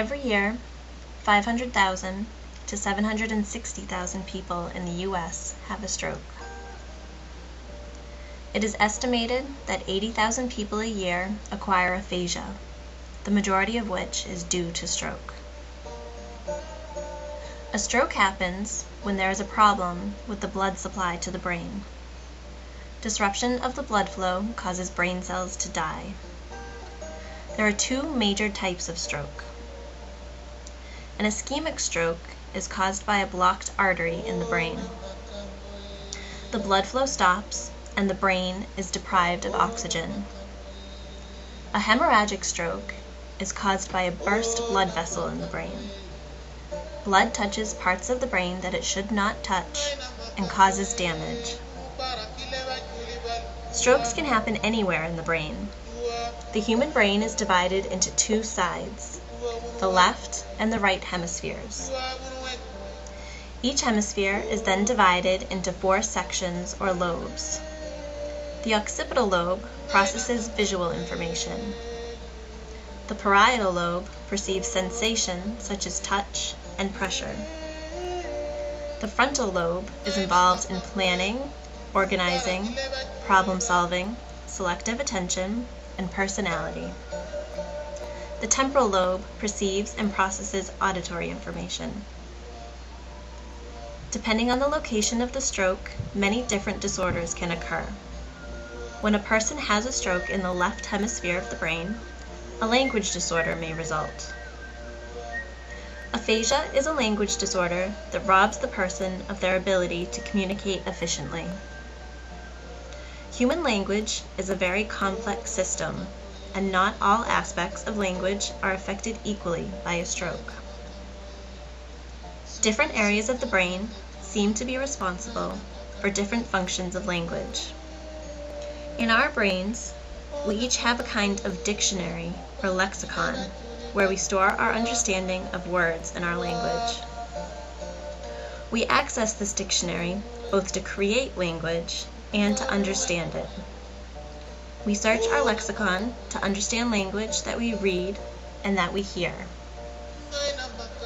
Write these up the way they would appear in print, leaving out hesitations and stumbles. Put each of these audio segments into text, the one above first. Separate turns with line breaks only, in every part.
Every year, 500,000 to 760,000 people in the U.S. have a stroke. It is estimated that 80,000 people a year acquire aphasia, the majority of which is due to stroke. A stroke happens when there is a problem with the blood supply to the brain. Disruption of the blood flow causes brain cells to die. There are two major types of stroke. An ischemic stroke is caused by a blocked artery in the brain. The blood flow stops and the brain is deprived of oxygen. A hemorrhagic stroke is caused by a burst blood vessel in the brain. Blood touches parts of the brain that it should not touch and causes damage. Strokes can happen anywhere in the brain. The human brain is divided into two sides, the left and the right hemispheres. Each hemisphere is then divided into 4 sections or lobes. The occipital lobe processes visual information. The parietal lobe perceives sensation such as touch and pressure. The frontal lobe is involved in planning, organizing, problem solving, selective attention, and personality. The temporal lobe perceives and processes auditory information. Depending on the location of the stroke, many different disorders can occur. When a person has a stroke in the left hemisphere of the brain, a language disorder may result. Aphasia is a language disorder that robs the person of their ability to communicate efficiently. Human language is a very complex system, and not all aspects of language are affected equally by a stroke. Different areas of the brain seem to be responsible for different functions of language. In our brains, we each have a kind of dictionary or lexicon where we store our understanding of words in our language. We access this dictionary both to create language and to understand it. We search our lexicon to understand language that we read and that we hear.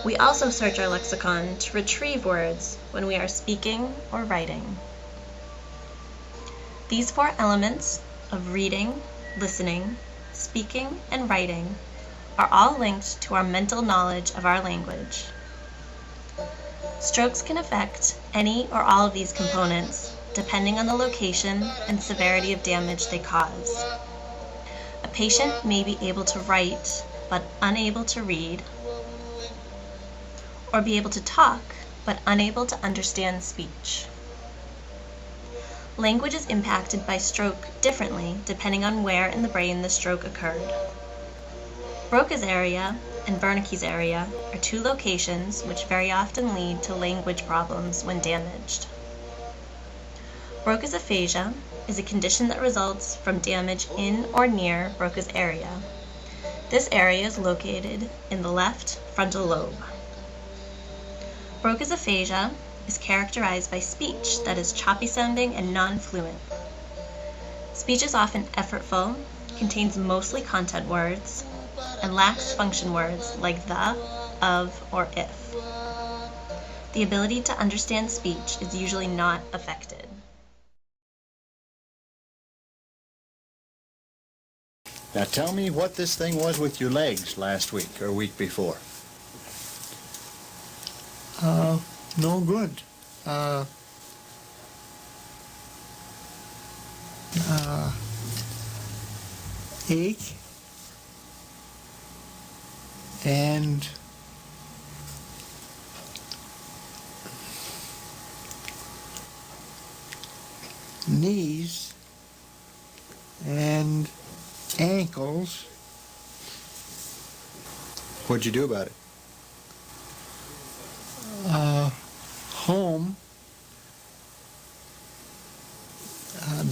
We also search our lexicon to retrieve words when we are speaking or writing. These 4 elements of reading, listening, speaking, and writing are all linked to our mental knowledge of our language. Strokes can affect any or all of these components depending on the location and severity of damage they cause. A patient may be able to write but unable to read, or be able to talk but unable to understand speech. Language is impacted by stroke differently depending on where in the brain the stroke occurred. Broca's area and Wernicke's area are 2 locations which very often lead to language problems when damaged. Broca's aphasia is a condition that results from damage in or near Broca's area. This area is located in the left frontal lobe. Broca's aphasia is characterized by speech that is choppy sounding and non-fluent. Speech is often effortful, contains mostly content words, and lacks function words like the, of, or if. The ability to understand speech is usually not affected.
Now tell me what this thing was with your legs last week or week before.
No good. Ache and knees and ankles.
What'd you do about it?
Home,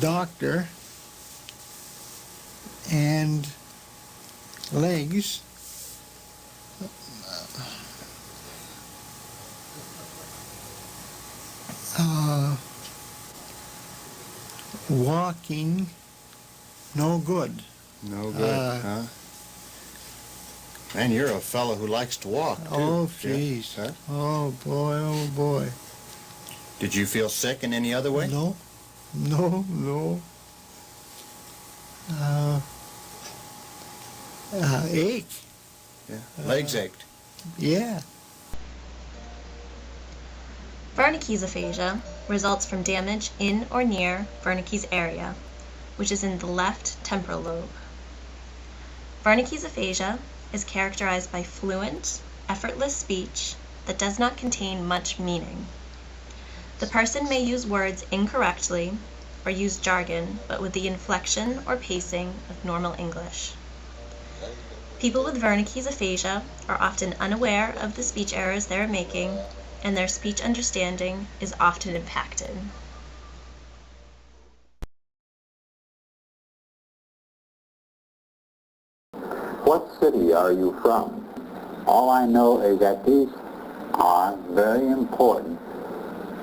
doctor, and legs. Walking, no good.
No good, huh? And you're a fellow who likes to walk, too.
Oh,
Yeah.
jeez.
Huh?
Oh, boy, oh, boy.
Did you feel sick in any other way?
No, no. Ache.
Yeah. Legs ached.
Yeah.
Wernicke's aphasia results from damage in or near Wernicke's area, which is in the left temporal lobe. Wernicke's aphasia is characterized by fluent, effortless speech that does not contain much meaning. The person may use words incorrectly or use jargon, but with the inflection or pacing of normal English. People with Wernicke's aphasia are often unaware of the speech errors they are making, and their speech understanding is often impacted.
What city are you from? All I know is that these are very important.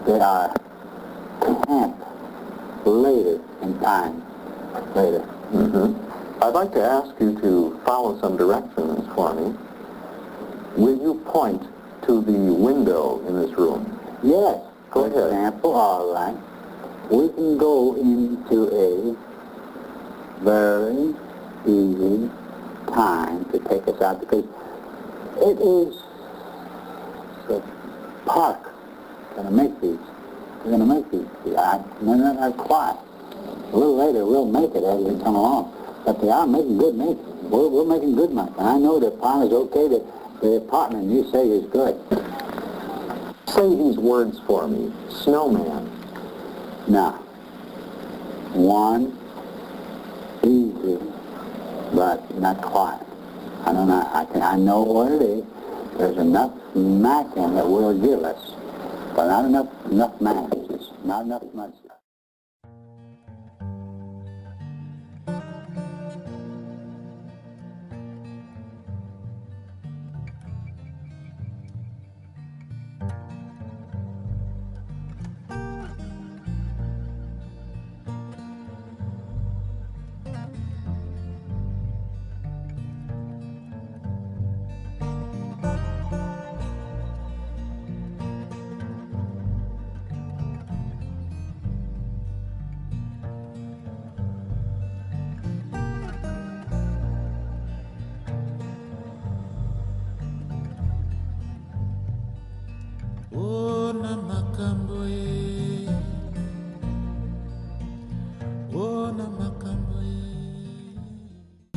They are camp later in time. Later. I'd like to ask you to follow some directions for me. Will you point to the window in this room? Yes. Go ahead. For example, all right. We can go into a very easy time to take us out because it is the park going to make these. We're going to make these. They're not quiet. A little later we'll make it as we come along. But they are making good money. We're making good money. And I know the apartment is okay. The apartment you say is good.
Say these words for me. Snowman.
Now, one, easy, but not quiet. I know what it is. There's enough mac in that will give us, but not enough mac. Just not enough much.
Oh.